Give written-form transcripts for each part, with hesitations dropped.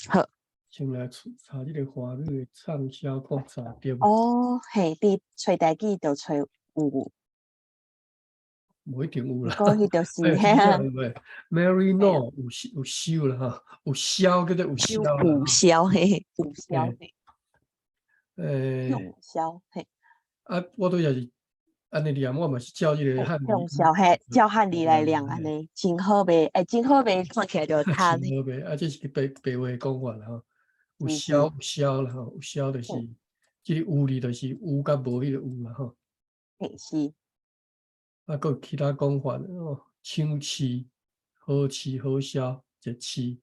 好。先来查这个华语的畅销看查对无？哦，嘿，你找台语就找有，无一定有啦。不过迄就是哎，嘿啊，有诶 ，Mary No 有收啦哈，有销叫做有销啦有销嘿，有销嘿，嘿，诶，用销嘿，我都也是安尼念，我嘛是照这个汉字用销嘿，照汉字来量安嘿，尼，真好卖，真好卖，看起来就真摊好卖，这是白话讲法啦吼，有是销啦吼，有销就是这个有字就是有甲无迄个有啦吼，嘿是，还有其他讲法哦，抢市、好市、好销、热市、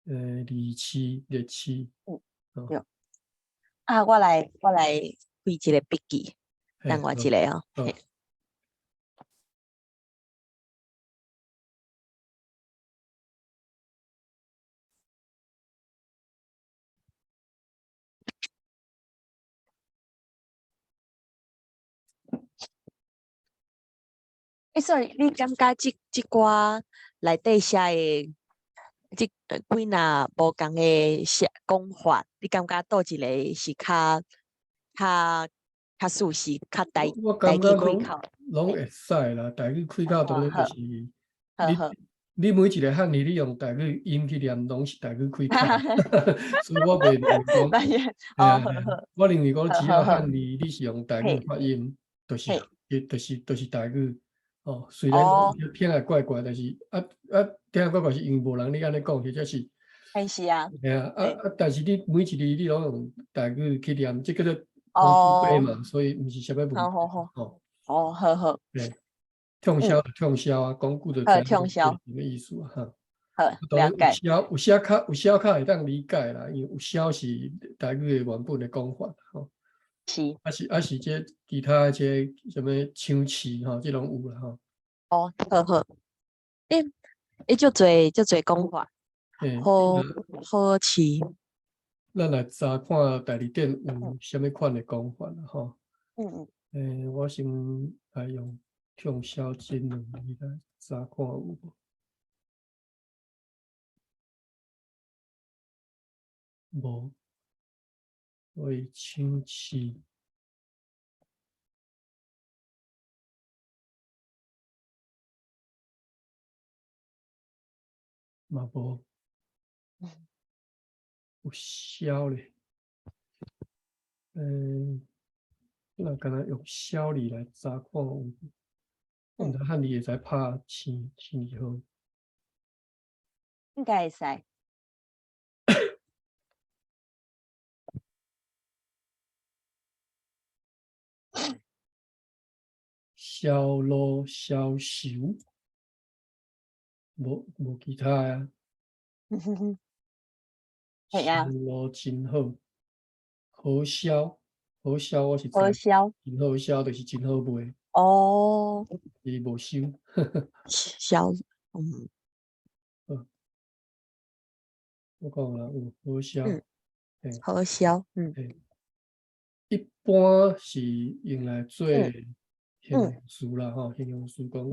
利市、热市，哦，对啊，我来开一个笔记，等我一好，个哦，嘿。好。所以你感觉即寡内底写的即几若无共的写讲法，你感觉倒一个是较舒适、较我台语感觉开口？拢会使啦，台语开口当然就是你好好，你每一个汉字你用台语音去念，拢是台语开口，所以我袂认为讲，那也嘿啊好嘿啊，我认为讲只要汉好，字你是用台语嘿发音，就是嘿，就是台语。哦，虽然讲哦，听来怪怪，但是听来怪怪是因为无人你安尼讲，或者是嘿是啊，嘿啊嘿，但是你每一字你拢用台语去念，这叫做口字碑哦，嘛，所以毋是啥物问题。好，哦，哦，好，对。畅嗯，销就畅销啊，讲久就知好，影畅销，什么意思啊哈。好，当然了解，有写较会当理解啦，因为有写是台语的原本的讲法吼，是，是这其他这什么抢市吼，这拢有啦吼。哦，好，伊就侪讲法，嘿，好市，咱来查看代理店嗯有啥物款的讲法啦吼。嗯，我先来用畅销金融来查看有无。无，所以抢市嘛无。有销咧，那敢若用销字来查看有，毋知汉字会使拍生字号。应该会使，销路销售，无其他啊。系啊，销路真好，好销，好销我是知，好销，真好销就是真好卖，哦，伊无收。销，嗯好，我讲啦，有好销，嗯，嘿，好销，嘿，一般是用来做嗯形容词啦，吼，形容词讲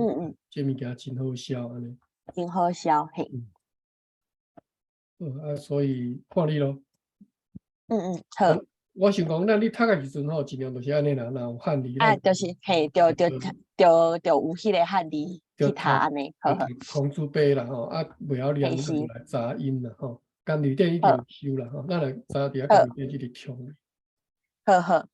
这物件真好销安尼。真好销，嘿，嗯，所以看你咯。好，我想讲，咱你读的时阵吼，尽量就是安尼啦。若有汉字，咱就是嘿，就有迄个汉字去读安尼，好，读空字碑啦吼，袂晓念，嘿是，咱就来查音啦吼。监理店一定有收啦吼，咱来查伫监理店即个冲。好，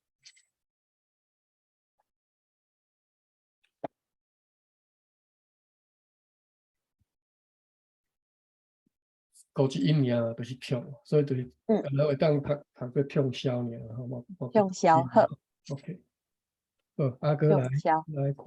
高级音名就是冲，所以就是然后会当读个冲销尔吼，无用销，好，OK，好，阿哥用销，来看，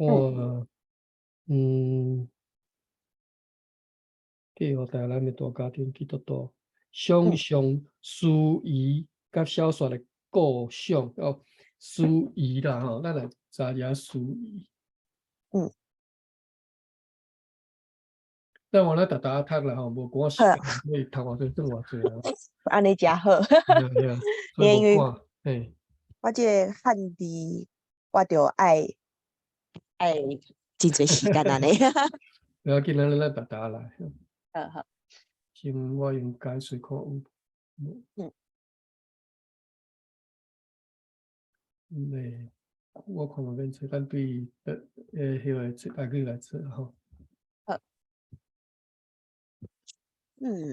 记号台南的大家庭基督徒，想象司仪甲小说的构想哦，司仪啦吼，咱来查一下司仪。但我咧逐逐读啦吼，无赶时间，所以读偌济算偌济啊。安尼真好，对啊，所以因为无赶，嘿。我这个汉字，我就爱真侪时间安尼，不要紧，咱逐来。好，先我用解水看有无。对，我看嘛免做，咱对迄个做台语来做吼。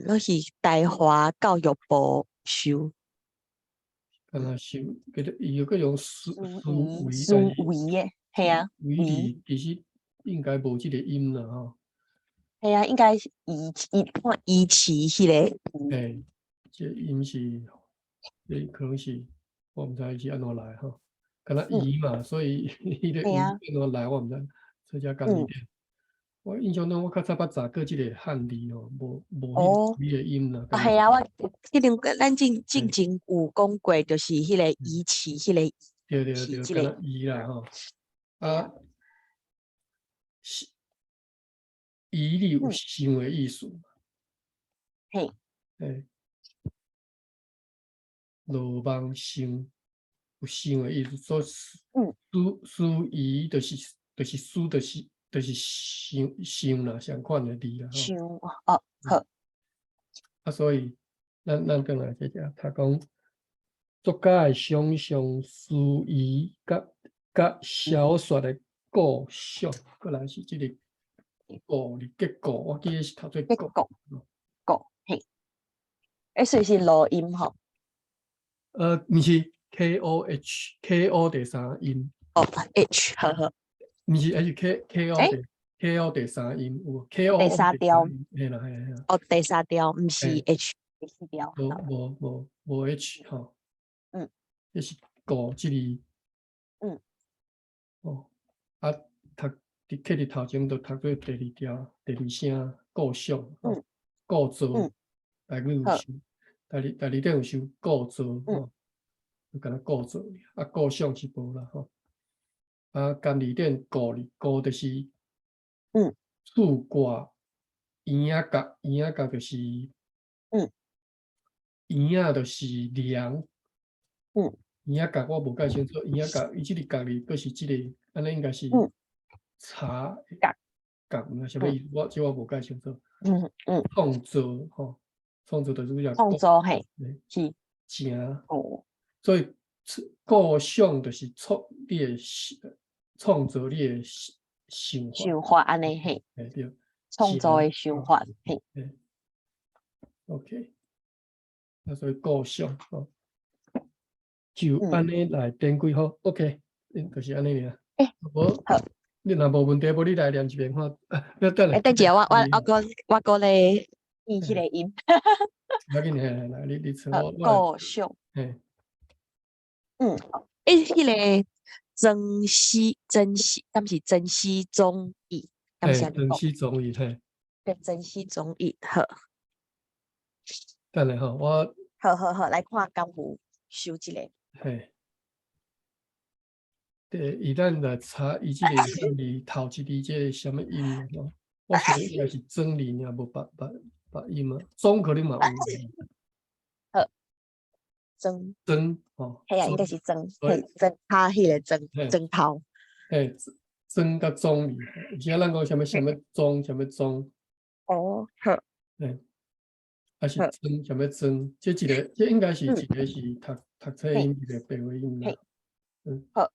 我是台华教育部收敢若收，伊又搁用思维，思但是维诶，系啊，维维，其实应该无即个音啦吼。系啊，应该是看仪器迄个，嘿，这音是，这可能是我毋知是安怎来吼。敢若移嘛，所以迄个维系啊，安怎来我毋知，所以才讲伊点。我印象中，我较早捌查过即个汉字吼，无迄个维个音啦。系啊，我迄阵咱进前有讲过，就是迄个仪器，迄个对，敢即个，若移啦吼。啊，移里有想的意思。嘿，嘿，罗网想有想的意思，所以移就是想啦，相款的字啦吼。想好，啊，所以咱转来这只，他讲作家的想象、思维甲小说的构想，过来是即个结构，我记得是读做结构。嘿，所以是录音吼，毋是 KO 第三音，H，呵，毋是，还是 KO 第三音有 KO 第第三三调，音，嘿啦，第三调，毋是嘿，H 第四调，无 H 吼，嗯迄是构即个嗯哦，啊伫刻伫头前就读做第二条、第二声构想吼，嗯构造，嗯，台语有好，收，第二点有收构造吼，就敢若构造，啊构想是无啦吼。啊，干二点古就是嗯厝挂圆角就是嗯圆仔就是梁，嗯圆仔角我无介清楚，圆仔角伊即个角哩，佫是即个，安尼应该是嗯，角，角，若啥物嗯意思？我无介清楚。嗯，创造吼，创造就是讲创作嘿，是正，哦，所以构想就是你的创造你的想法，想法安尼嘿，对，创作的想法嘿，嘿 OK，那所以构想吼，就安尼来编几好 OK，就是安尼尔。无好，你若无问题，无你来念一遍看。要等下，等下我咧念迄个音，要紧来，你找我来。故乡，嘿，迄个敢是珍惜中意，敢是安尼珍讲，惜总理，嘿，对，珍惜中意，好，等下吼，好，来看敢有收一个，嘿，伊咱来查伊即个汉字头一字即个什么音吼？我想应该是真理尔，无别音啊，总可能嘛有好，真，吼，嘿啊，应该是真，嘿，所以真，他迄个真，嘿，真头，嘿，甲总理，有时咱讲什么总，哦，好，嘿。还是好，什么增？这应该是一个是读册嘿，音，一个白话音啦。好，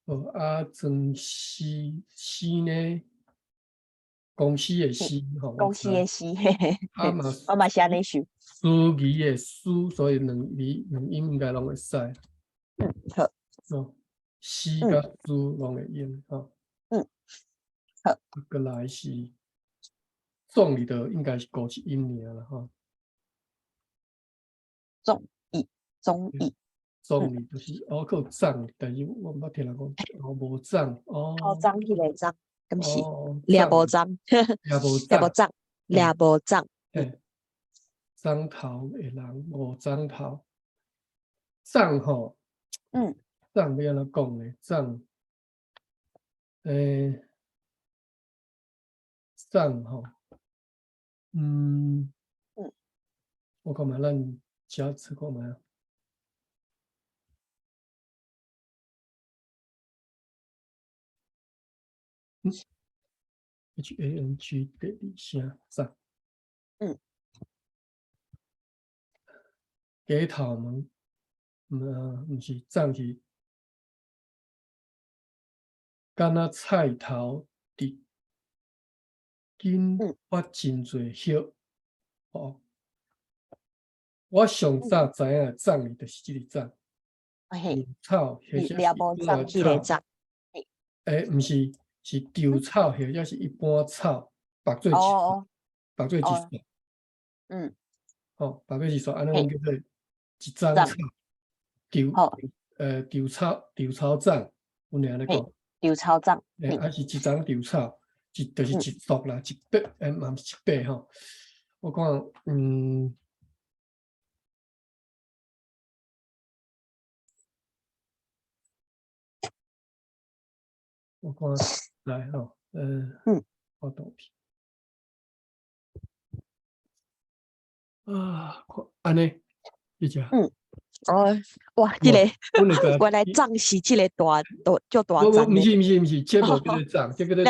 哦啊，西呢？公司的司吼，我知。公司的司，嘿，啊嘛，我嘛是安尼想，司仪的司，所以两音应该拢会使。好，哦，司甲嗯司拢会用吼。嗯，好，过来是总里头应该是高一音尔啦吼。中意，总里就是佫有涨，但是我毋捌听人讲无涨头章迄个章，敢是掠涨无章，也无涨，掠无章，掠无章，嘿，涨头的人无涨头，涨吼，嗯涨要安怎讲呢？涨，诶，涨吼，嗯，嗯，我看觅咱遮测看觅啊。HANG 第二声涨，鸡头毛，毋是长是，敢若菜头伫紧发真侪叶。哦，我上早知影长哩，就是即个长。嘿，草或者是掠一般无长，迄个草，长。毋是，是稻草或者是一般草，白做一哦白做一哦，束，嗯，白做一束，安尼嘿，叫做一张长，草，稻好，稻草长，有尔安尼嘿，讲，丢超长，嘿，还是一张稻草，就是一束啦，一百，嘛毋是一百吼。我看，我看来吼，我图片看安尼，即只。哦，哇，无，阮会原来长是即个叫大毋长的，毋是，这无叫做长，这叫做，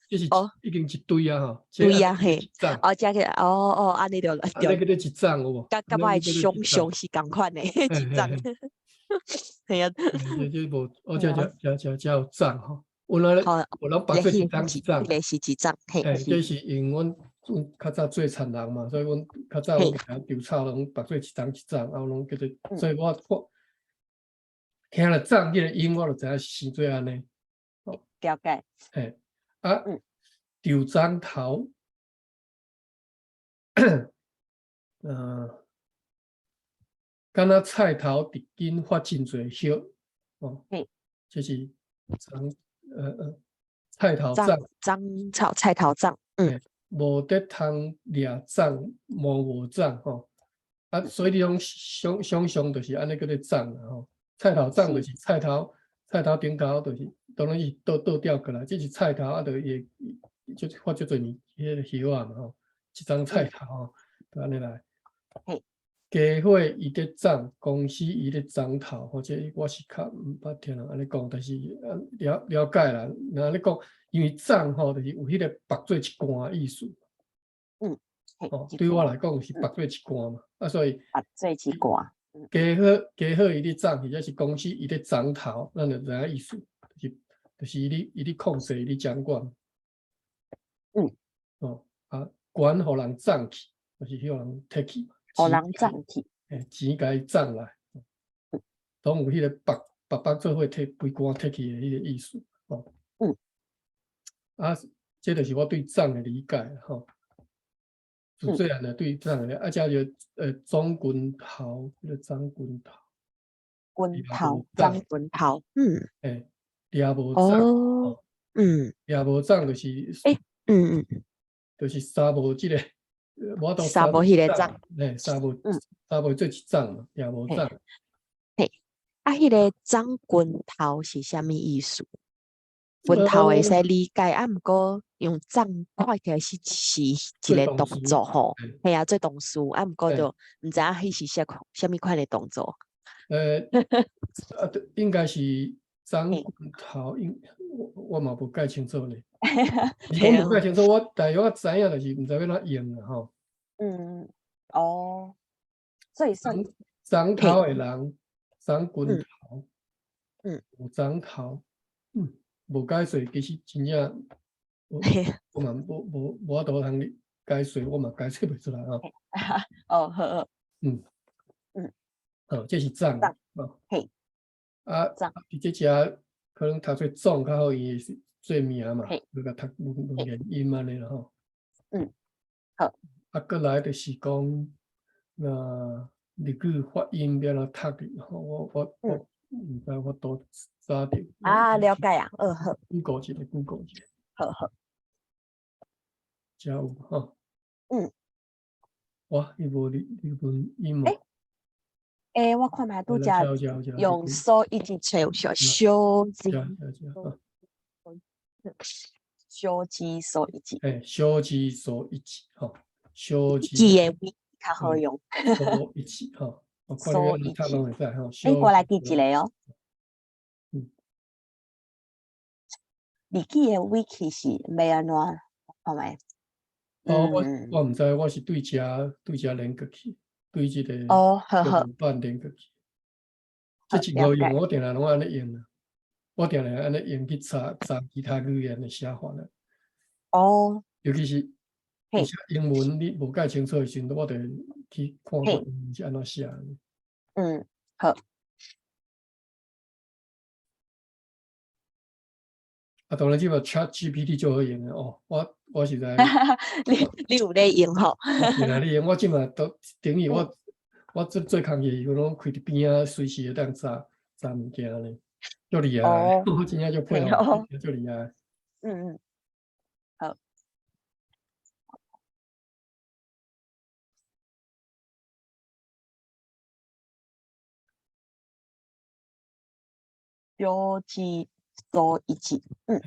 这是已经一堆啊吼，对呀，嘿，一长，这个，安尼就安尼叫做一长有无？甲我的熊是共款的，一长，系啊，这无，这啊，有长吼，有人白做一张一张，迄个是一长，嘿，这是因阮较早做田人嘛，所以阮较早阮稻草拢白做一张一张，啊，拢叫做，所以我听了长这个音，我就知影是生做安尼。了解，嘿，稻长头，敢若菜头伫紧发真侪叶，这是菜头长，草菜头长，无得通掠长，无长吼。所以你讲想象就是安尼叫做长啦吼。菜头长就是菜头顶头就是当然伊倒吊过来，这是菜头就伊就发足侪迄个叶啊嘛吼，一张菜头吼，就安尼来。家伙伊咧长，公司伊咧长头，或者我是较毋捌听人安尼讲，但是了解啦。若咧讲，因为长吼，就是有迄个白做一罐意思。对我来讲是白做一罐嘛，所以白做一罐。家伙伊咧长，或者是公司伊咧长头，咱就知影意思，就是伊咧控制伊咧掌管。管互人长去，就是互人摕去。互人涨去，钱甲伊涨来，拢有迄个白做伙摕规罐摕去的迄个意思，这就是我对涨的理解吼。就这样的对涨的，加就总拳头，迄个总拳头，张拳头，掠无涨，掠无涨就是，就是三无即个。我都三无迄个长，三无做一长嘛，掠无长。迄个长拳头是啥物意思？拳头会使理解，毋过用长看起来是一个动作吼，系啊，做动词，毋过就毋知影迄是啥物款的动作。应该是长拳头，我嘛无介清楚咧。我无介清楚，大约我知影，就是毋知要怎用啦吼。所以长头的人，长拳头，有长头，无解说，其实真正，我嘛无法度通解说，我嘛解说袂出来吼。好，这是长，伫这只可能读做壮较好，伊是做名嘛，佮读文言音安尼啦吼。好。过来就是讲，日语发音要怎读哩吼，我毋知我都查着。了解啊，好。Google 一下。好。才有吼。哇，伊无日文音嘛？我看卖拄则用手一直找小字，小字手一字。小字手一字吼，小字。记的位较好用。手一字吼，我看你要读拢会使吼。我来记一个哦。日记的 wiki 是要安怎看卖？哦，嗯，我唔知，我是对遮连过去，对即个哦，呵呵，标准版连过去。这好，真好用，了解。我定定拢安尼用啊。我定定安尼用去查其他语言的写法啦。哦，尤其是有嘿，些英文你无解清楚的时阵，我得去看看嘿，英文是安怎写的。嗯，好，啊，当然即个 ChatGPT 就好用的哦。我实在，你有咧用吼？我定定咧用，我即马都等于嗯，我做工业，我拢开伫边啊，随时会当查物件咧，足厉害的。哦，我真正就配合，嘿哦，足厉害的。嗯嗯，好，标记数一级，嗯，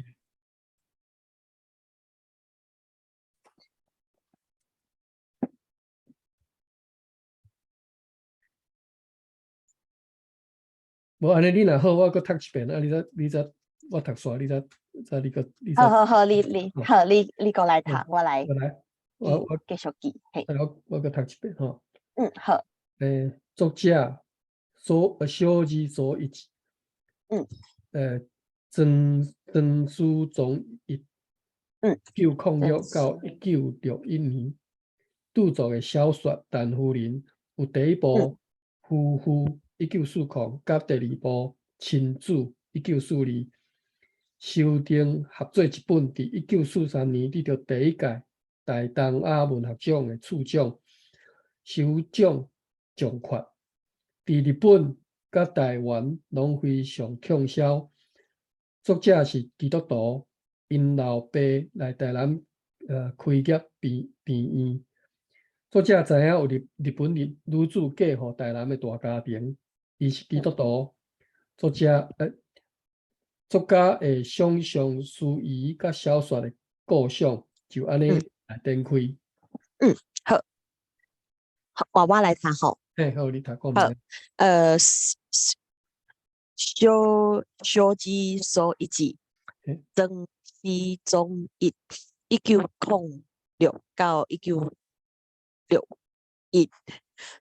无安尼，你若好，我搁读一遍啊！你再我读煞，你再好好好，你哦，好，你过来读，嗯，我来我来，我继续记，嘿，我搁读一遍吼。嗯，好，作者小字所一字，嗯曾书总一嗯， 1906真到1961年著作的小说《陈夫人》有第一部嗯《夫妇》1940，甲第二部《亲子》1942，修订合作一本，伫1943年得到第一届大东亚文学奖的处奖，首奖奖款。伫日本甲台湾拢非常畅销。作者是基督徒，因老爸来台南开业病院。作者知影有日本女主嫁予台南的大家庭，伊是基督徒。作家的想象诗意甲小说的构想就安嗯尼来展开。嗯，好，好，我来读吼，嘿，好，你读讲好，明。小字数一字，嘿，曾熙宗1906到1961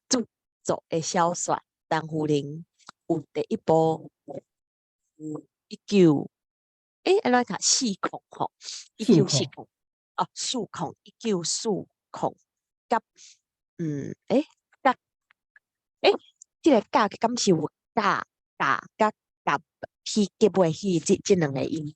著作的小说《陈夫人》有第一部有一九安怎读40吼，一漱口，九四零哦，1940甲甲这个甲敢是有甲去结尾去这两个音，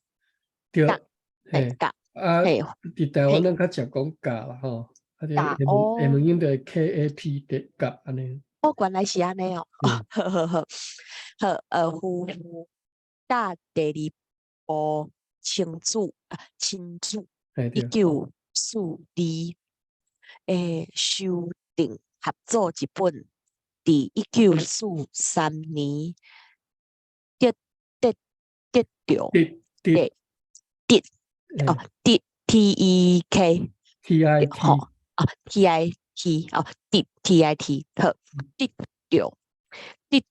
甲对，嘿，甲啊，嘿伫台湾嘿咱较常讲甲啦吼，啊，这甲哦。英文音就 KAP 的甲安尼。哦，原来是安尼哦，嗯，呵呵呵，好，夫妇甲第二部亲子一嘿对，九四二修订合作一本，伫1943年得得得着滴得哦嘿TEK TIT，吼啊 TIT 哦TIT 好得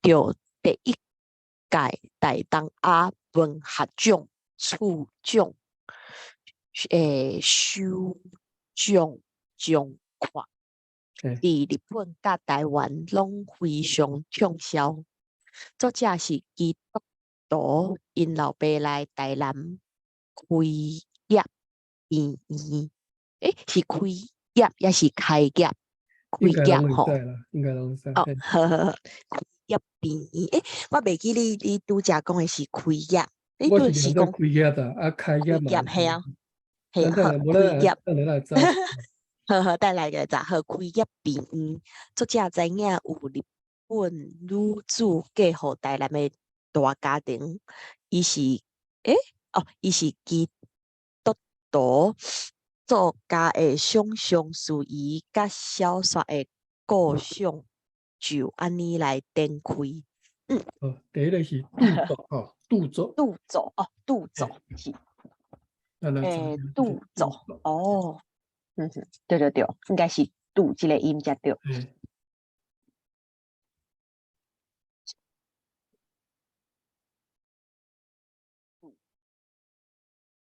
着第一届大东亚文学奖处奖首奖奖款，嘿，伫日本甲台湾拢非常畅销。作者是基督徒，因老爸来台南开业病院，是开业也是开业？开应该拢会使业吼，啦，应该拢会使。哦，嘿，呵呵呵，开业病院，我袂记你拄则讲的是开业，你我是就是讲了解开业的，啊，开开业嘛是。业系啊，系咱等好下无咱开业。等下来找。呵呵，带来个杂好开业病院，作者知影有日本女主嫁予台南的大家庭，伊是伊是基督徒，作家的想象事宜甲小说的构想就安尼来展开。嗯，哦，第一个是杜作吼，杜作，杜嘿，作是咱来查一下这个杜作杜作。哦，嗯哼，对对对，应该是杜这个音才对。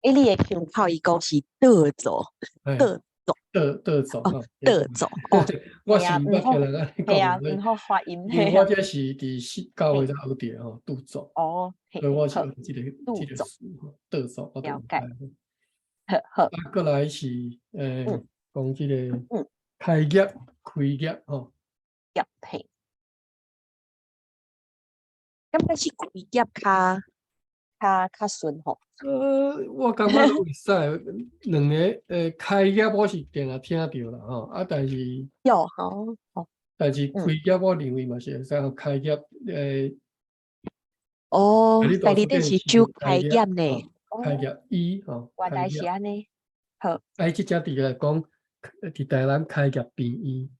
嘿，你的腔口伊讲是倒做，倒嘿，做，得走哦，吼，得走哦，我系啊，想唔好，捌听人安尼系讲，啊，唔好发音因系啊。为我这是伫9岁才学着吼，拄走，哦，嘿，所以我是好，用这拄走，个词吼，得走我都了解，唔知。好好，啊，过来是嗯讲这个嗯开业、开业吼，业嘿，感觉是开业较顺吼。我感觉都会使，两个开业我是定定听着啦吼，啊，但是有吼，哦开业我认为嘛是会使开业哦，你第二点是就开业呢，开业医吼，原来是开业，安尼，好，即只伫来讲，伫台湾开业病医，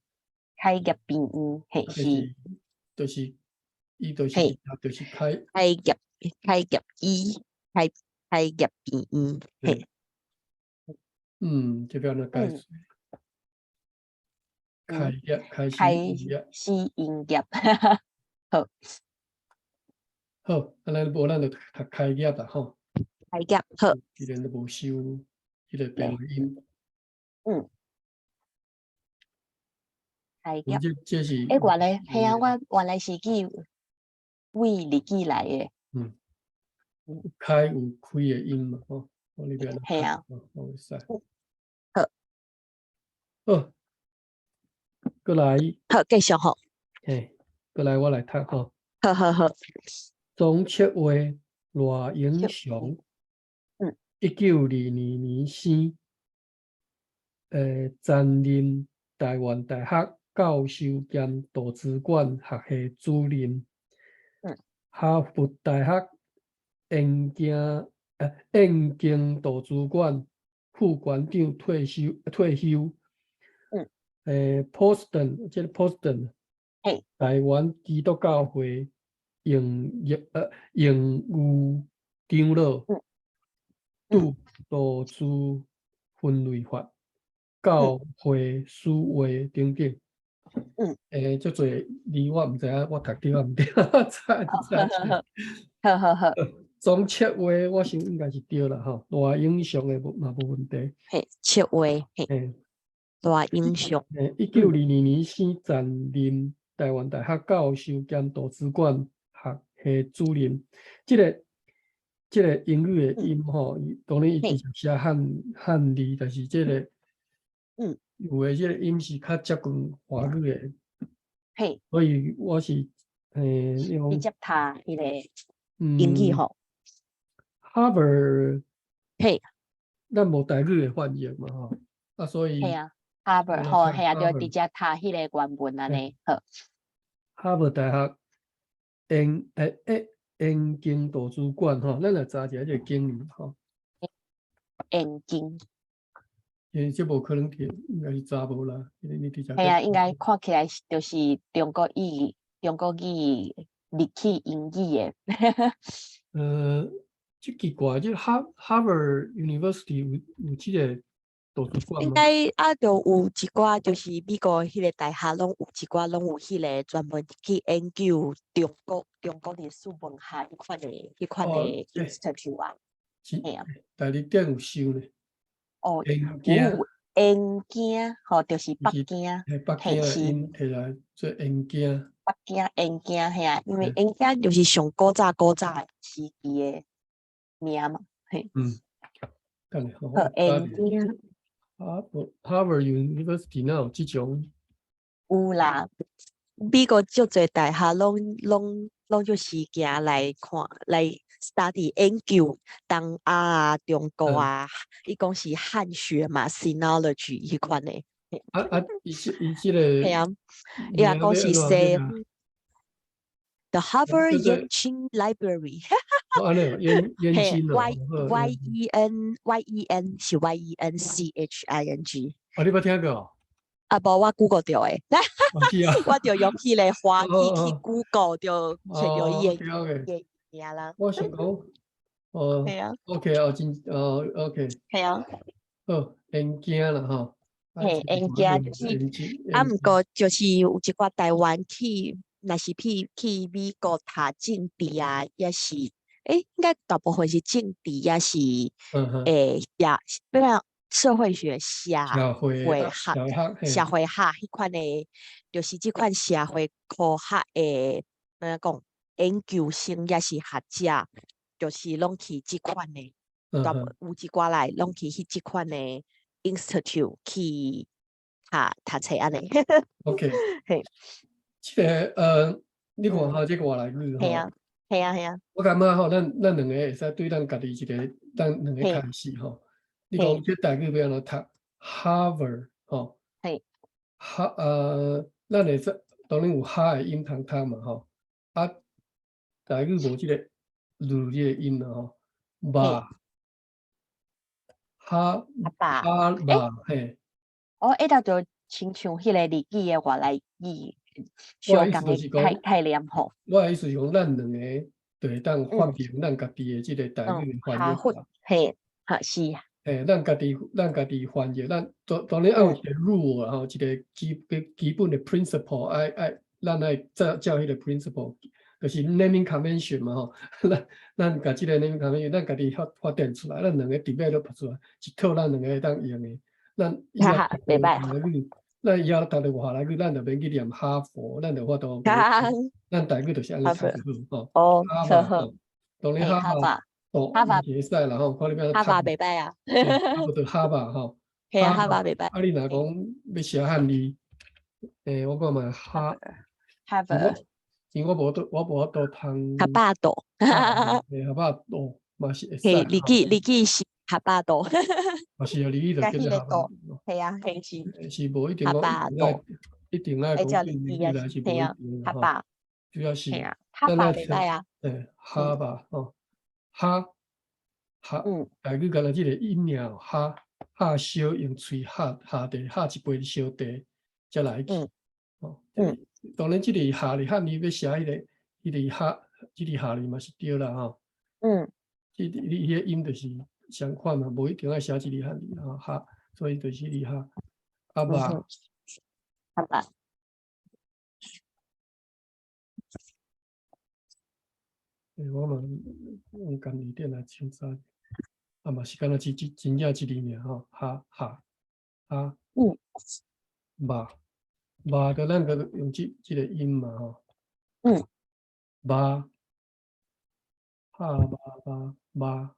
开业病院嘿是，就是伊就是嘿就是开开业医，开业病院，嘿，这边的解释，开业开始开营业，始营业，好，好，咱无咱就读开业啦吼，开业好，既然都无收迄个变音，开业，这是原来系啊，我原来是去为日记来的，开有开的音嘛吼，我里边系啊，我会使，好，好，过来，好继续吼，嘿，过来我来读吼。好，庄策话赖英雄，1922年生，担任台湾大学教授兼图书馆学系主任，哈佛大学燕京图书馆副馆长退休。Boston 即个 Boston 台湾基督教会营务长老，拄图书分类法、教会思维等等。足侪字我毋知影，我读对啊毋对，好，总切话我想应该是对啦吼，赖英雄的嘛无问题。嘿，切话，嘿，大英雄1922年生，担任台湾大学教授兼图书馆学系主任。这个英语的音吼，当然伊直接写汉字，但是这个有的这个音是较接近华语的，所以我是直接读迄个英语吼， Harvard 嘿，咱无台语的翻译嘛吼，啊所以系啊，Harvard 吼，系啊，就直接读迄个原文安尼，好。哈佛大学燕京图书馆吼，咱来查一下这个经理吼。燕京，这无可能应该是查无啦，因为你直接。系啊，应该看起来就是中国语日语英语的。这奇怪，这Harvard University 有这个图书馆吗？应该就有一寡就是美国迄个大学拢有一寡拢有迄个专门去研究中国历史文化迄款的 institute 啊，系啊，但你店有收咧？哦，燕京，燕京，吼，就是北京，北京的音摕来做燕京。北京系啊，因为燕京就是上古早时期的名嘛，嘿。干咧，好，燕京。Harvard University 哪有这种？有啦，美国足侪大学拢就是行来看来 study 研究东亚啊、中国啊，伊讲是汉学嘛 ，sinology 迄款的。伊这个，系啊，伊也讲是说 The Harvard Yenching Library， 安尼燕京哦，YEN 是 YENCHING。你捌听过？无我 Google 着诶，我着用迄个华语去 Google 着找着伊诶名啦。我想讲，系啊 ，OK，OK，系啊，好，燕京啦吼。嘿，燕京就是毋过就是有一寡台湾去，若是去美国读政治啊，也是，应该大部分是政治，也是，也社会学社社会会学社会学社会学迄款的，就是即款社会科学的，讲研究生也是学者，就是拢去即款的，大有一寡来拢去迄即款的 institute 去读册安尼。OK，嘿，即个你看吼，即个外来语吼，系啊，系啊，系啊，我感觉吼，咱两个会使对咱家己一个，咱两个嘿开始吼。你讲嘿即台语要安怎读 Harvard 吼，嘿，咱会使当然有哈的音通读嘛吼，啊，台语无即个字即个音啦吼，吧哈阿爸，哈吧嘿，迄搭就亲像迄个日语的外来语，相我的意思共的就是讲，概念吼。我的意思是讲，咱两个就会当发明咱家己的即个台语的翻译哈佛啦。嘿，是啊，咱家己翻译，咱当然要有一个 rule 啊，吼，一个基本的 principle，咱爱照迄个 principle，就是 naming convention 嘛吼，咱甲即个 naming convention，咱家己发展出来，咱两个 develop 出来，一套咱两个会当用的，咱以后袂歹，外来语，咱以后读到外来语，咱就免去念哈佛，咱就法度，咱台语就是安尼读就好吼，哦，哈嘛吼，当然嘿，哈嘛。哈佛会使啦吼，看你要哈读。佛袂歹啊，差不多哈吧吼，嘿啊，哈吧。哈佛袂歹，啊，你若讲要写汉字，我看嘛哈，哈佛因我无法度通。哈巴度，哈巴度嘛是会使嘿，吼，日语是哈巴度，嘛是啊，你就甲迄个叫做哈巴度，嘿啊，嘿是是无一定哈讲巴度，一定爱会叫讲对你日语啊，来是无一嘿啊，定吼，哈巴，主要是嘿啊，哈咱爱听佛袂歹啊，哈吧吼，哈台语敢若即个音调哈小用喙下地下一杯小茶才来去。吼，当然即个下哩汉字要写迄个下，即个下哩嘛是对啦吼。即个你迄个音就是相款嘛，无一定爱写即个汉字吼下，所以就是你下啊吧。哈巴，我嘛用家己点来唱啥，啊嘛是敢若真正一字尔吼，哈吧。吧个咱个用即个音嘛吼，吧哈吧，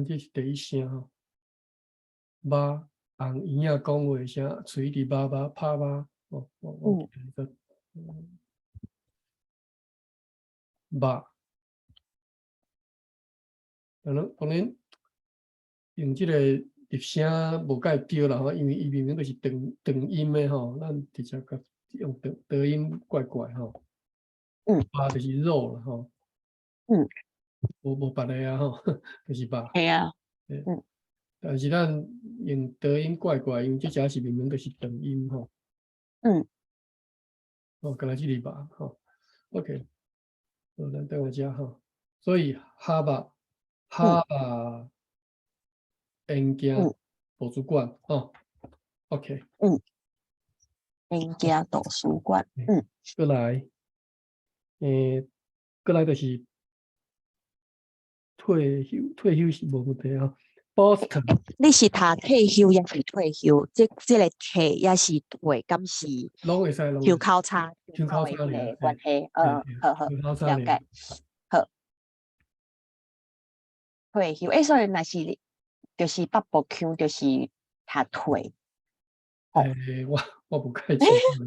这是第一声吼，吧红圆仔讲话声，喙伫拍吧，我记得吧，当然用即个入声无介对啦吼，因为伊明明就是长音的吼，咱直接甲用德音怪怪吼，吧就是肉啦吼，无别个啊吼，就是吧。嘿啊，但是咱用德音怪怪，因为即只是明明就是长音吼。敢若即个吧吼 ，OK， 咱等我遮吼，所以哈吧演惊图书馆吼 ，OK，人家图书馆，过来，过来就是退休是无问题吼 ，Boston。你是读退休也是退休？这个退也是退，敢是拢会使，休考差，休考差的尔，关系，好，休考差尔，了解，好，退休，所以若是就是北部腔，就是读退。我无介清楚。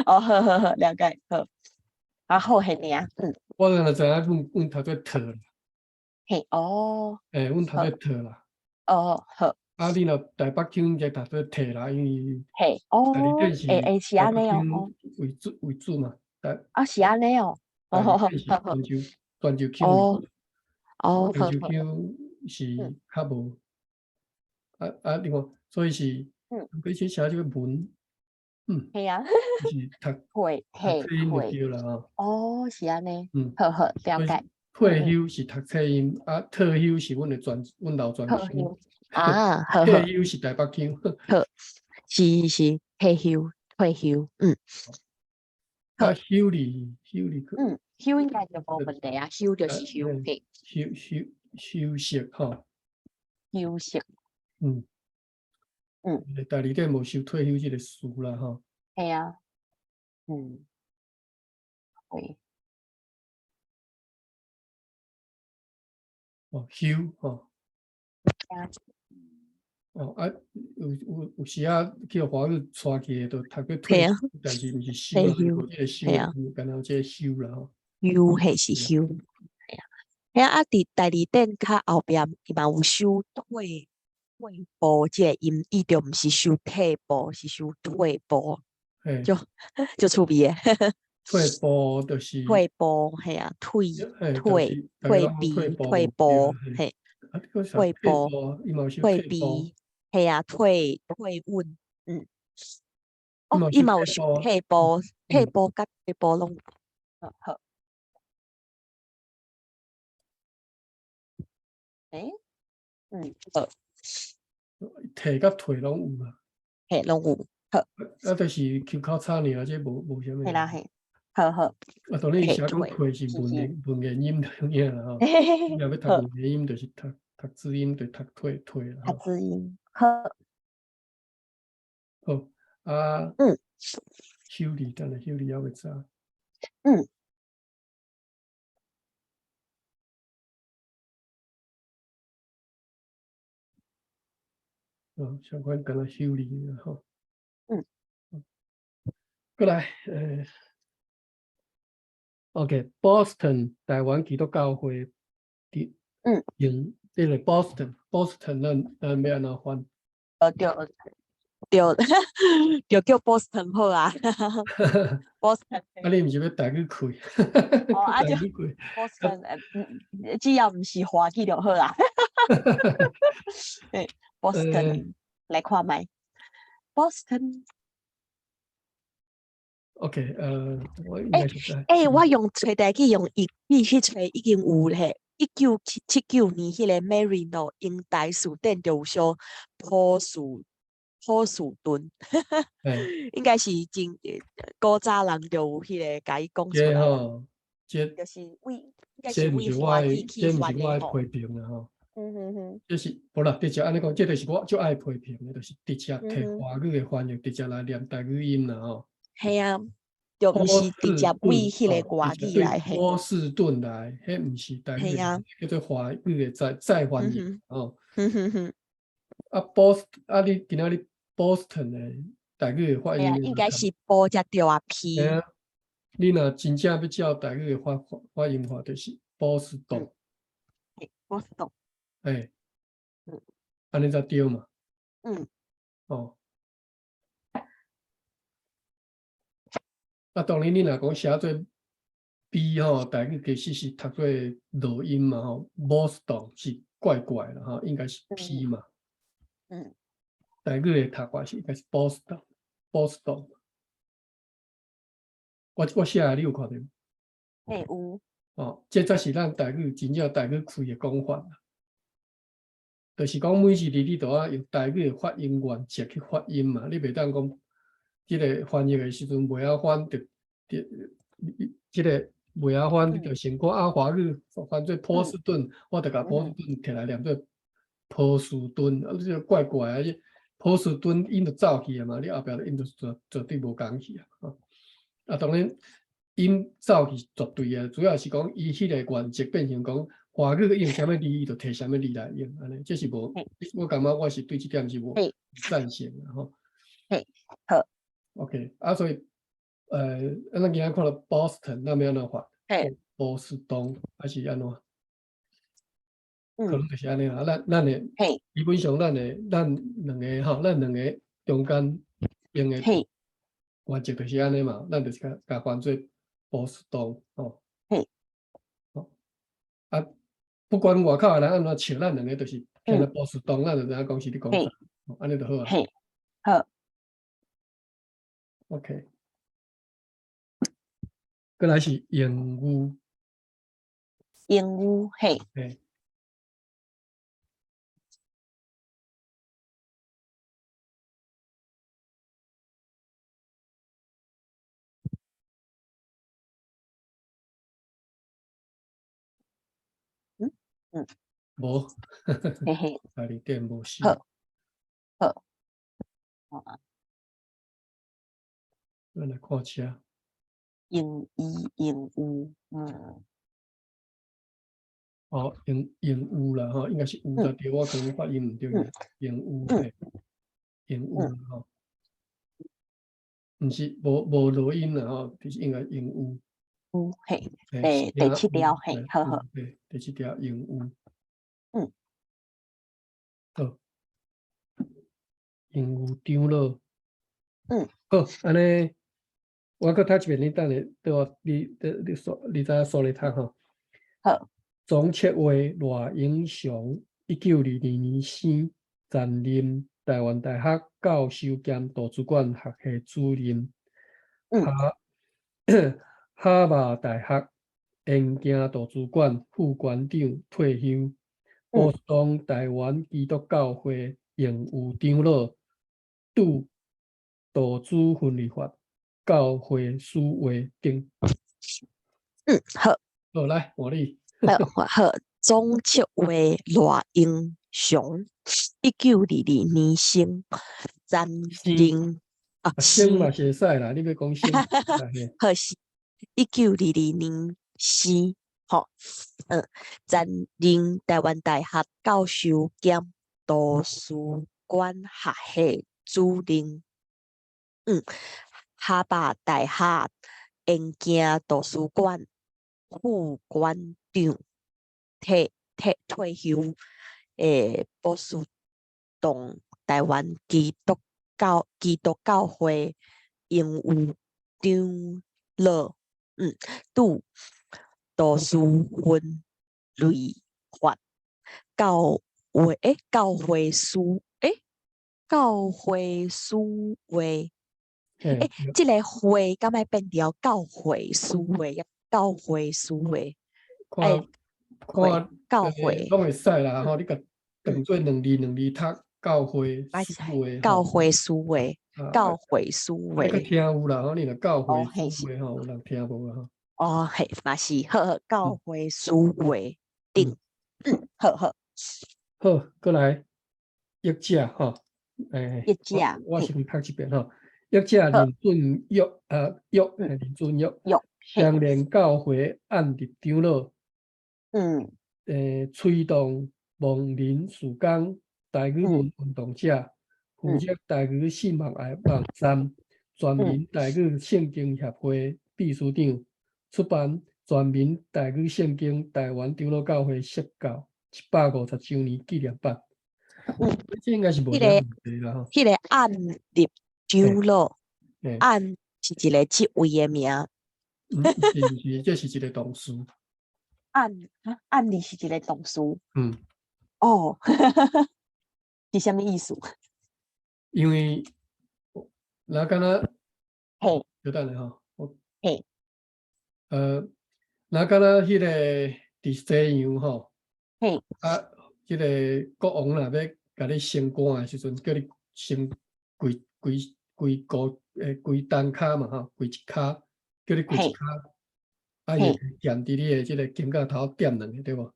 好，了解，好，好嘿你啊，我若知影，阮读做特啦，嘿，阮读做特啦。好，啊，你若台北腔则读做特啦，因为嘿，台里店是是安尼台北腔哦，为主嘛，是安尼哦，台里店是泉州腔为主，泉州腔是较无。你看，所以是，而且写这个文，嘿啊，是读退册音就对啦吼。是安尼，所以了解。退休是读册音，退休是阮老专退乡。休好，退休是台北腔。是退休，休哩，休应该就无问题啊，休就是休，嘿，休息吼，休息，嗯，第二点无收退休这个事啦吼，嘿啊，对，休吼。啊，有时啊，去互华语带去都读过退休嘿啊，，但是毋是休退啦，无休，即个休嘿啊，干那即个休啦吼。休嘿是休，嘿啊，嘿啊，伫第二点较后边，伊嘛有收退步这个音，伊就毋是收退步，是收退步，嘿，就趣味诶，退步就是退步，嘿啊，嘿，就退是大家退拢退避退步无对步，啦，嘿。嘿，啊，你讲啥退步。退步？伊嘛有收退退步，避，系啊，退稳，哦，伊嘛有收伊嘛有收退步，退步，退嗯，步甲退步拢好，诶，好，退甲退拢有啦。嘿，拢有，好，就是口口差尔，这无啥物啦。嘿啦嘿，好，当然伊写讲退，退是文言音就影啦吼。嘿嘿嘿，你若要读好，文言音，就是读字音，就读退啦读吼。字音，好，好，啊，嗯修理，等下修理还袂知。嗯，相关跟他修理然后，嗯，过来，OK，Boston 台湾基督教会的嗯，用这个 Boston 咱要安怎翻？对，就叫 Boston 好啊，Boston，啊，你毋是要台语开？哦，啊就台语开。Boston，只要毋是华语就好啊，嘿，Boston，来看觅，Boston。OK，我应该是在我用找代记用日语去找已经有咧，1979年迄个 Marino 英台书店就有小波士顿，哎，应该是真古早人就有迄个甲伊讲出这来啦，吼，这就是应该是这毋为华是我的，语去这毋是我的翻的吼。批评啦吼。嗯哼哼，这是无啦，直接安尼讲，这就是我最爱批评的，就是直接摕嗯哼，华语的翻译，直接来念台语音啦吼。系啊，就毋波是直接士顿为迄个直外接对语来嘿，波士顿来，迄毋是台语的，系啊，叫做华语的再翻译哼哼，哦。哼，你今仔日 Boston 的台语的发系啊，音应该是波才对啊，P，你若真正要照台语的发音话，就是波士顿，波士顿，哎，嗯安尼才对嘛，嗯。哦。当然你若讲写做 B 吼，台语其实是读做录音嘛吼，Boston 是怪怪的吼，应该是 P 嘛。嗯，台语的读法是应该是 Boston。我写的你有看到？有，这才是咱台语真正台语开的讲法啦。就是讲每一字你都要用台语的发音原则去发音嘛，你袂当讲即个翻译的时阵袂晓翻，即个袂晓翻，你就先讲华语翻做波士顿，我就甲波士顿摕来念做波士顿，你就怪怪啊！波士顿音就走去啊嘛，你后壁的音就绝对无共去啊。当然音走去绝对啊，主要是讲伊迄个原则变成讲华语用啥物字，伊就摕啥物字来用，安尼这是无，我感觉我是对即点是无赞成的吼。好， OK，所以咱今仔看到 Boston，咱要安怎发？波士顿还是安怎？可能就是安尼啦。咱的基本上咱两个吼，咱两个中间用的原则就是安尼嘛，咱就是甲翻做波士顿吼。啊，不管外口的人安怎笑，咱两个就是听到波士顿，咱就知影讲是你讲啥，安尼就好啊。好OK，过来是英语，英语，嘿。无，嘿嘿，大利店无是。好好，啊，咱来看车，用伊用有，哦，用有啦吼，应该是有才对，我可能发音唔对嗯个，用有嗯嘿，用有啦吼，毋是无录音啦吼，就是应该用有，嘿，嘿，第七条，嘿，嘿，好好，对，第七条用有，嗯，好，用有张了，好，安尼，我搁读一遍，你等下对我，你再说来读吼。好，总切话赖永祥，1922年生，暂任台湾大学教授兼图书馆学系主任，哈哈马大学延庆图书馆副馆长退休，波士顿台湾基督教会营务长老，拄图书分类法教会思维等。好，好，来换你。好，总切话赖英雄，1922年生，暂任生嘛是会使啦，你要讲生，好是1922年生，吼，暂任台湾大学教授兼图书馆学系主任，哈巴大学延庆图书馆副馆长，退休，波士顿台湾基督教会营务长老，拄图书分类法教会思维。即个会敢会变掉教会思维，教会思维，看教会，拢会使啦吼，你甲当做两字读，教会思维吼，教会思维，教会思你个维，听有啦吼，你若教会嘿思维吼，有人听无啊吼，嘿，嘛是，好，教会思维，好，好，过来译者吼，译者，我先读一遍吼，译者林俊玉，林俊玉，相连教会按立长老，推动亡灵事工台语文运动者，负责台语信望网站，全民台语圣经协会秘书长，出版全民台语圣经台湾长老教会释教150周年纪念版。这应该是无啥问题啦吼。迄个按立长老，按是一个职位的名。是，这是一个动词。按理是一个动词。哦，是啥物意思？因为那敢若，嘿，等下吼，嘿，那敢若迄个伫西洋吼，嘿，迄个国王若要甲你升官的时阵，叫你升跪单骹嘛吼，跪一骹，叫你跪一骹，伊会点伫你的即个肩胛头点两下，对无？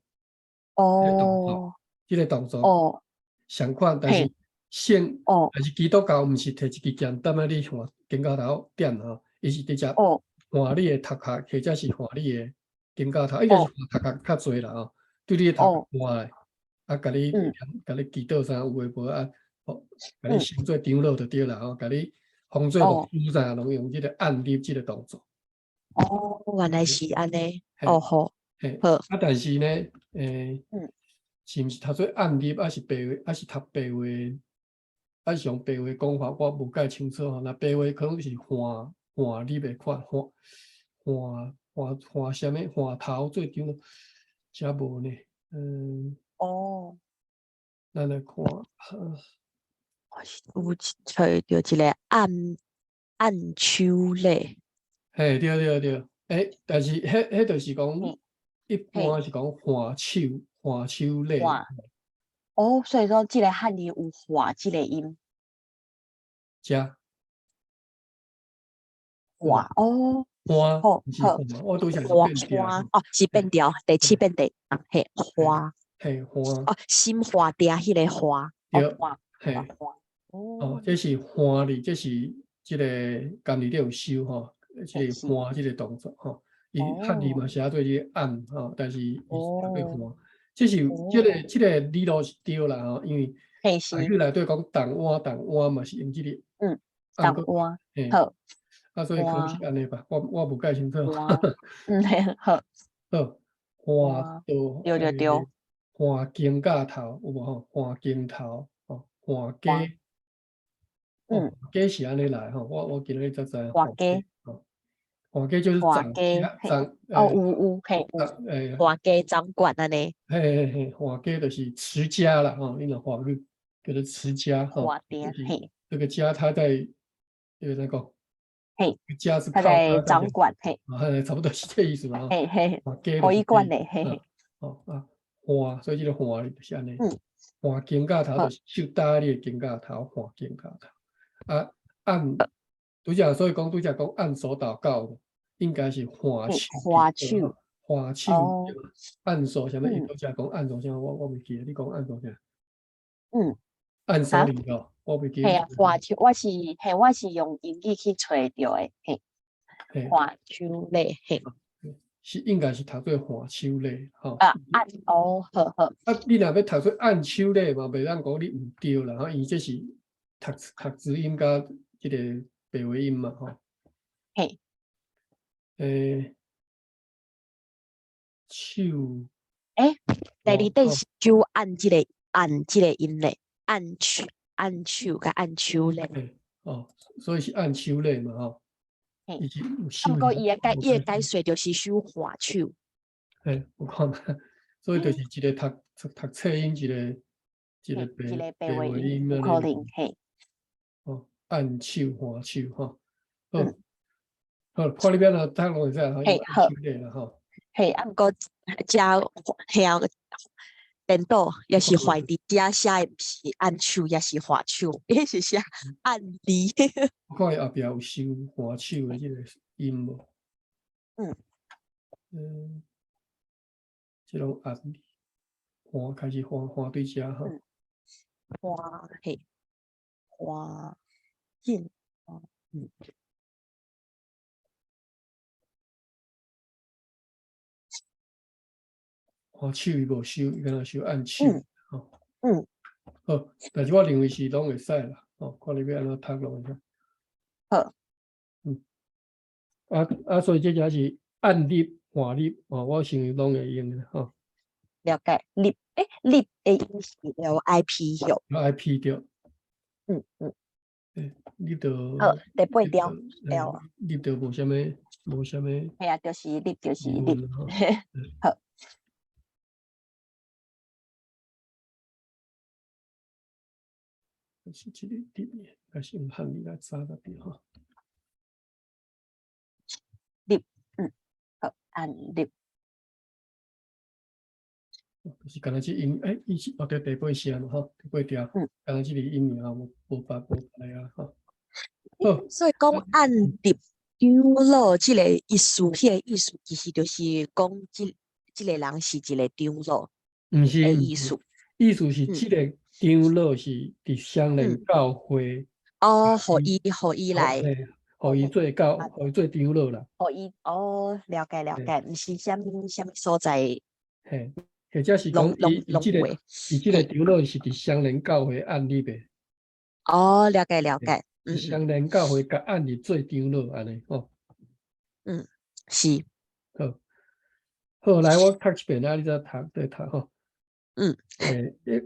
哦，即个动作相款，但是但是基督教毋是摕一支剑踮咧你肩胛头点吼，伊是直接换你的头壳，或者是换你的肩胛头，应该是换头壳较侪啦吼，对你的头壳换来，甲你祈祷啥有诶无啊？甲你升做长老就对啦吼，甲你封做牧师啥，拢用即个按立即个动作。原来是安尼。好，但是呢，是毋是读做按立，还是白话，还是读白话，还是用白话讲法，我无介清楚吼。那白话可能是换立的款，换啥物？换头做长老，遮无呢。咱来看，有找到一个按手礼。嘿，对。但是迄就是讲，一般是讲换手礼。所以说即个汉语有换即个音。换换，是换，我拄则是变调。是变调，第七变调，嘿，换。嘿花，哦，心花店迄个花，对哦花嘿花，哦，哦，这是花字，这是即个甘字底有收吼，即个是花即个动作吼。伊汉字嘛哦写做即个暗吼，但是伊读做哦花。这是即哦，个即个理路是对啦吼，因为嘿台语是，内底讲动换嘛是用即个嗯，按个当蛙嘿，好所以可能是蛙安尼吧，我无解清楚。蛙，嘿好好，花蛙，都对对对，花茎架头有无吼？花茎头吼，花花粿哦，嗯花粿是安尼来吼，我今日才知花花粿鸡吼，花粿就是花长鸡嘿，长哦有嘿有长花鸡掌管安尼，嘿，花粿就是持家啦吼，因为法律叫做持家吼，花就是店嘿这个家它在那个嘿，家是他在靠它在掌管嘿差不多是这意思嘛吼，嘿嘿，花粿就可以是这管的嘿嘿，花，所以这个花就是安尼。嗯花茎架头就好是手搭你的茎架头，花茎架头。按拄则所以讲拄则讲按手祷告的，应该是花嘿手花手花手哦按手什么？伊嗯拄则讲按手什么？我袂记得，你讲按手啥？嗯按手啊。礼哦，我袂记得。嘿啊，花手，我是用英语去找着的，嘿，嘿，花手类，嘿，是应该是读做花手类吼。按哦，好好，你若要读做按手类嘛，袂当讲你毋对啦吼，伊这是读字音甲即个白话音嘛吼。嘿，手诶，第二底哦是就按即个音嘞，按手甲按手嘞，所以是按手类嘛吼。嘿，伊是有啊，手毋过伊的，的解说就是手花手，有看嘛？所以就是一个读册音，一个嘿，一个白白话话音音安尼有可能，嘿，按手花手吼。好，嗯，好，看你要哪读落会使吼，嘿，用按好，手类啦吼。嘿，啊，毋过遮遐电脑也是坏伫遮写的，毋是按手，也是花手，也是写按字。我看伊后壁有收花手的即个音无？嗯，即种按字，花开始花对遮吼。花嘿，花印，嗯，花手伊无收，伊敢若收按手嗯吼。嗯，好，但是我认为是拢会使啦，看你要安怎读落去。好，所以这才是按粒换粒我想拢会用的吼。了解。立的音是 LIP 哟，爱批掉，嗯嗯，你就好，第八条你 L，你就无啥物嘿啊，就是立，就是疑立，问吼。好，是这个立，还是用汉字来查个掉吼。立，好，按立，就是敢若这音，伊是对第八项嘛吼，第八条，敢若这个音尔无别来啊吼。好，所以讲按立张老即个意思，迄个意思其实就是讲即个人是一个张老毋是的意思，意思是这个长老是伫双连教会，哦，互伊来。互伊做互伊做长老啦。了解了解，毋是啥物所在嘿，或者是讲拢伊即个长老是伫双连教会按立的，了解了解，双连教会甲按立做长老安尼吼。是，好，来我读一遍啊，你再读吼。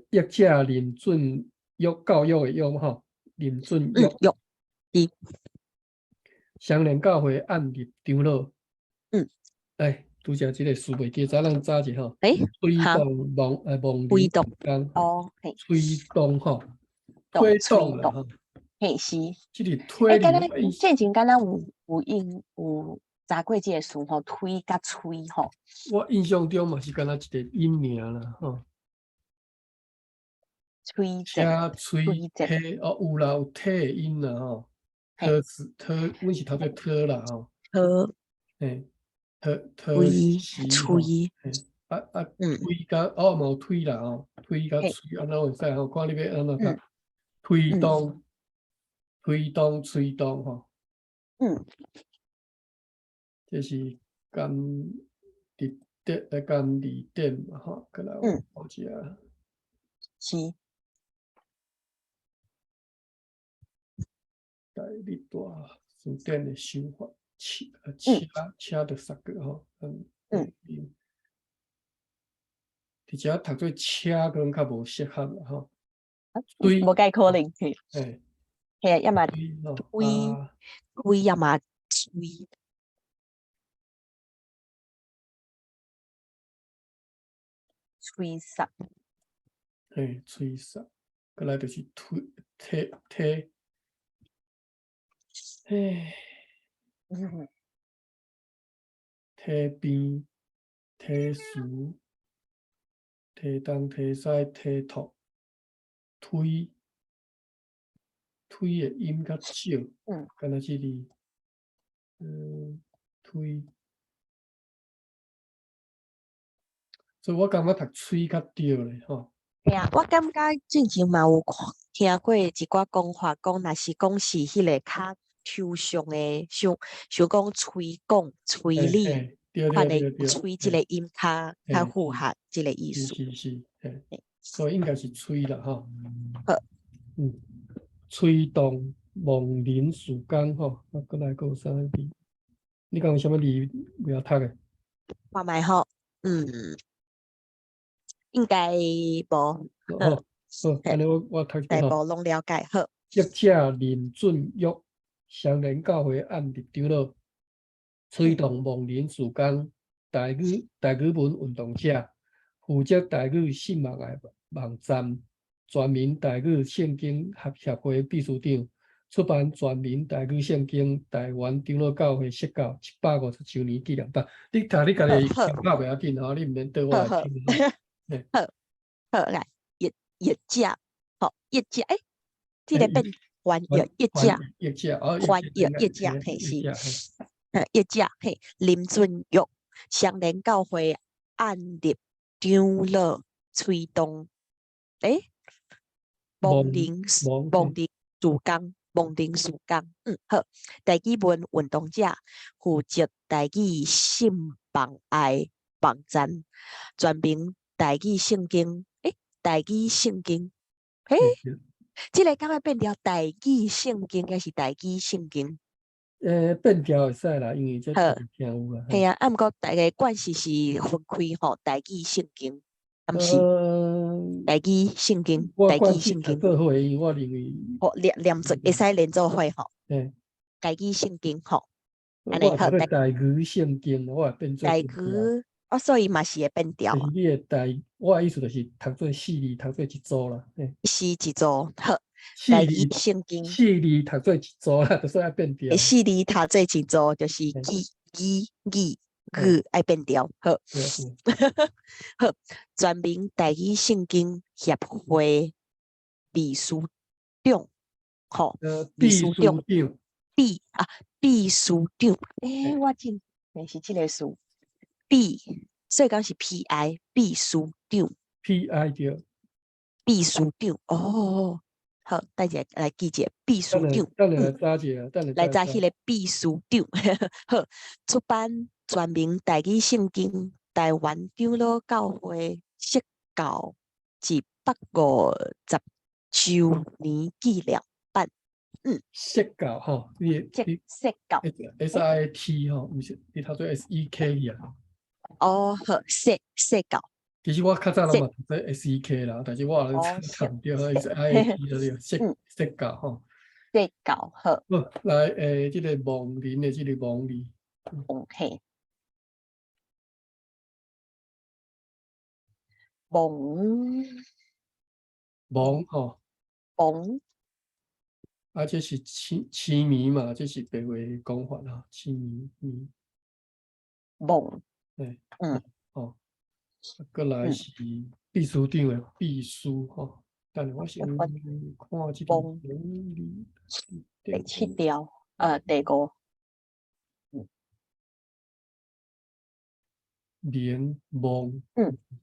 业者林准育教育的育吼，林准育是，双连教会按立长老。拄则即个词袂记，早咱早一吼。推动梦里讲，推动吼，推动啦吼。嘿是，即个推敢若之前敢若有查过即个词吼，推甲吹吼。我印象中嘛是敢若一个音名啦吼。吹车吹体有啦，有体的音啦吼。阮是读做啦吼。吹吹嗯推甲嘛有推啦吼，推甲嘿喙安怎会使吼？看你要安怎嗯读，推嗯动、吹动吼，嗯这是甘伫点甘字点嘛吼，过来嗯，我一下，是大力大字典的想法，嗯车着三个吼，嗯，伫遮读做车可能较无适合啦吼，无推，介可能嘿，嘿，嘿，要么推吼推啊，推，要么吹，吹煞，嘿，吹煞，过来就是推，嘿，嗯推边，推输，推东推西，推托，推的音较少，嗯，敢若即字，推，所以我感觉读吹较对咧吼。嘿啊，我感觉之前嘛有听过一寡讲法，讲若是讲是迄个较抽象的，想讲吹讲、吹理，嘿，对款的对对对，吹即个音较符合即个意思。是，嘿，嘿所以应该是吹啦吼。好，吹动梦林曙光吼，过来有啥字？你讲有啥物字袂晓读诶？看卖吼，应该无，好，安尼我读者吼。大部拢了解好。业者林俊玉，双联教会按立长老，吹动梦林曙光台语文运动者，负责台语信望的网站，全民台语圣经协会秘书长，出版全民台语圣经台湾长老教会释教150周年纪念版。你读你家己好想拍袂要紧吼，你毋免对我好好来听吼。嘿好来，业者，好业者，这个变翻译业者，业者哦，翻译业者，嘿是，业者嘿，林俊玉，双联教会按立长老吹动，梦梦梦林曙光，梦林曙光，好，台语文运动者负责台语信望爱网站，全名台语圣经，台语圣经，这个敢若变成台语圣经，还是台语圣经？变调会使啦，因为这好，听有啦。系啊，毋过大家关系是分开吼，台语圣经，毋是台语圣经，台我关语圣经，系读做伙，因为我认为，吼连做会使连做伙吼，诶，台语圣经吼，安尼我好，读做台语圣经，我也变做台变调。语，所以嘛是会变调就是你的我的意思就是读做四字，读做一组啦。是一组好，四台语字圣经，四字读做一组啦，就是爱变调。四字读做一组，就是爱变调，好。好，全名台语圣经协会秘书长，吼，秘秘书长，书长，秘书长，我真是这个词，秘，所以讲是 PI，秘书长， PI 着，秘书长，哦，好，大家来记者，秘书长，等下来查者，来查迄个秘书长，好，出版全名台语圣经台湾长老教会释教150周年纪念版，释教吼，你释教， SIT 吼，毋是你读做 SEK 啊。哦，好，释教，其实我较早拢释，嘛读做 SEK 啦，但是我读毋对，是 IAT 了，释教吼。释教，好，好，来即个梦林的即个梦字，嘿，蒙梦吼，啊，这是痴迷嘛，这是白话讲法吼，痴迷，蒙，对，嗯哦，过来是秘书长的秘书吼，等下我先看即个蒙梦字，第7条，第5，连梦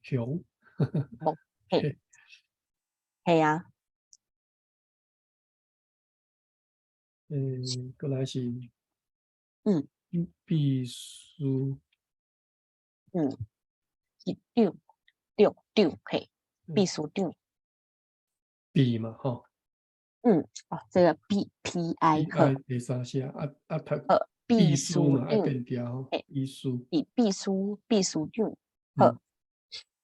熊，嘿，嘿啊，过来是秘书，是长，嘿，秘书长，秘嘛吼，这个 PI 好，第三下读秘秘书书嘛，爱长，变调吼，秘书，秘书长，好，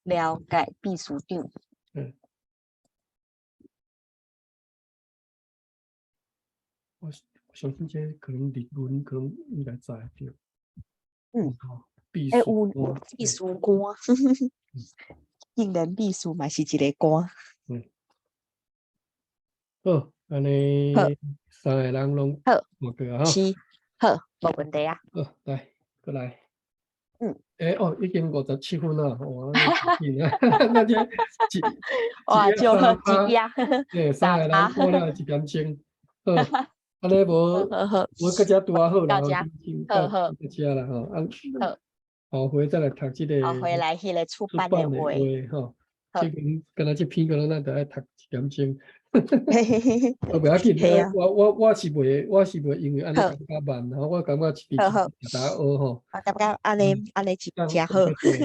了解秘书长，我相信这可能日文可能应该知对，吼，秘有书秘书官，竟然秘书嘛是一个官，好，安尼好三个人拢好看过啊吼，是好，无问题啊，好，来，过来。已经57分了，哇，那就哇，就3%，一呀，三个人过了1点钟，好，安尼无搁遮拄啊好啦，到这，到好，遮啦吼，好，后回再来读这个后回来迄个出版的的话，吼，好这边敢若这篇可能咱就爱读1点钟。嘿嘿嘿不要紧，嘿啊，我是袂因为安尼感觉慢，然后我感觉一直好，大家学吼。我感觉安尼真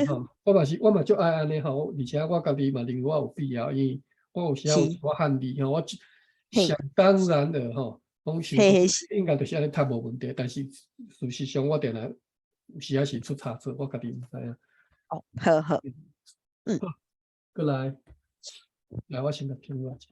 好，我嘛足爱安尼吼，而且我家己嘛认为我有必要，因为我有时候有我汉字吼，我想当然的吼，讲想应该就是安尼读无问题，但是事实上我定来有时也是出差错，我家己毋知影。好，过来，我先来听我一下。